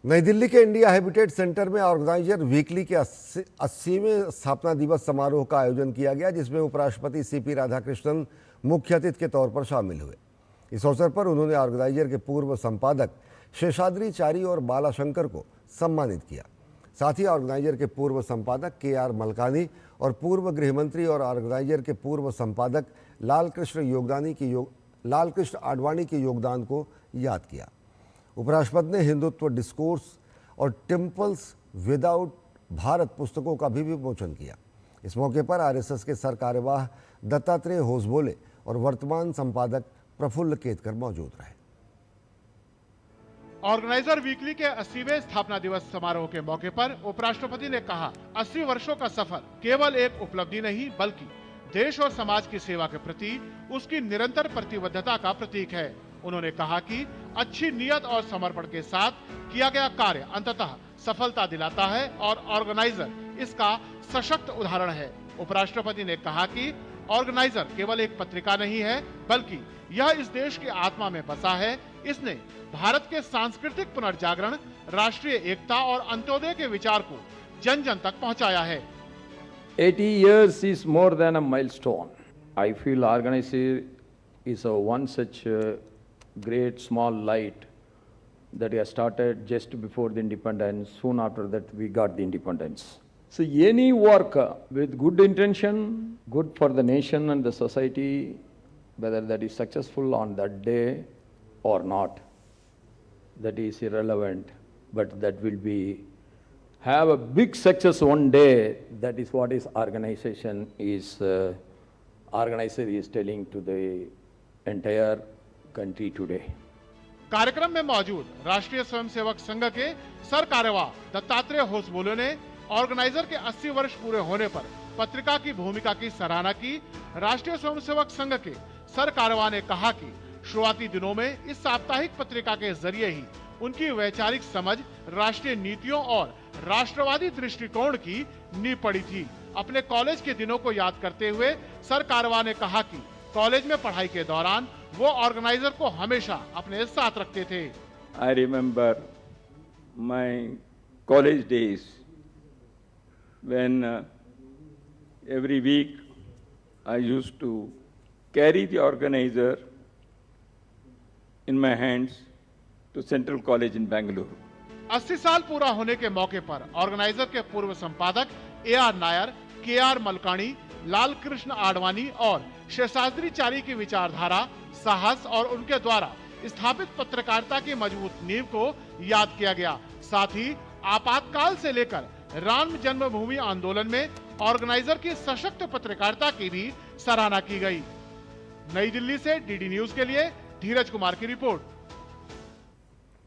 नई दिल्ली के India habitat centre में ऑर्गेनाइजर वीकली के 80वें स्थापना दिवस समारोह का आयोजन किया गया, जिसमें उपराष्ट्रपति सीपी राधाकृष्णन मुख्य अतिथि के तौर पर शामिल हुए। इस अवसर पर उन्होंने ऑर्गेनाइजर के पूर्व संपादक शेषाद्री और बालाशंकर को सम्मानित किया। साथ ही ऑर्गेनाइजर के पूर्व संपादक KR मलकानी और पूर्व गृहमंत्री और ऑर्गेनाइजर के पूर्व संपादक लालकृष्ण आडवाणी के योगदान को याद किया। उपराष्ट्रपति ने हिंदुत्व डिस्कोर्स और टेम्पल्स विदाउट भारत पुस्तकों का भी विमोचन किया। इस मौके पर RSS के सर कार्यवाह दत्तात्रेय होसबोले और वर्तमान संपादक प्रफुल्ल केतकर मौजूद रहे। ऑर्गेनाइजर वीकली के 80वें स्थापना दिवस समारोह के मौके पर उपराष्ट्रपति ने कहा, 80 वर्षों का सफर केवल एक उपलब्धि नहीं बल्कि देश और समाज की सेवा के प्रति उसकी निरंतर प्रतिबद्धता का प्रतीक है। उन्होंने कहा कि अच्छी नियत और समर्पण के साथ किया गया कार्य अंततः सफलता दिलाता है और ऑर्गेनाइजर इसका सशक्त उदाहरण है। उपराष्ट्रपति ने कहा कि ऑर्गेनाइजर केवल एक पत्रिका नहीं है बल्कि यह इस देश की आत्मा में बसा है। इसने भारत के सांस्कृतिक पुनर्जागरण, राष्ट्रीय एकता और अंत्योदय के विचार को जन जन तक पहुंचाया है। 80 years is more than a milestone. I feel organizer is one such great small light that has started just before the independence. Soon after that we got the independence. So any work with good intention, good for the nation and the society, whether that is successful on that day or not, that is irrelevant, but that will be have a big success one day. That is what is organization is organizer is telling to the entire country today. कार्यक्रम में मौजूद राष्ट्रीय स्वयंसेवक संघ के sir कार्यवाह दत्तात्रेय होसबोले ने organiser के 80 वर्ष पूरे होने पर पत्रिका की भूमिका की सराहना की। राष्ट्रीय स्वयंसेवक संघ के सर कार्यवाह ने कहा कि शुरुआती दिनों में इस साप्ताहिक पत्रिका के जरिए ही उनकी वैचारिक समझ, राष्ट्रीय नीतियों और राष्ट्रवादी दृष्टिकोण की नींव पड़ी थी। अपने कॉलेज के दिनों को याद करते हुए सर कार्यवाह ने कहा कि कॉलेज में पढ़ाई के दौरान वो ऑर्गेनाइजर को हमेशा अपने साथ रखते थे। I remember my college days when every week I used to carry the organizer in my hands to Central College in Bangalore. 80 साल पूरा होने के मौके पर ऑर्गेनाइजर के पूर्व संपादक AR नायर, KR मलकानी, लालकृष्ण आडवाणी और शेषाद्री की विचारधारा, साहस और उनके द्वारा स्थापित पत्रकारिता की मजबूत नींव को याद किया गया। साथ ही आपातकाल से लेकर राम जन्मभूमि आंदोलन में ऑर्गेनाइजर की सशक्त पत्रकारिता की भी सराहना की गई। नई दिल्ली से DD न्यूज के लिए धीरज कुमार की रिपोर्ट।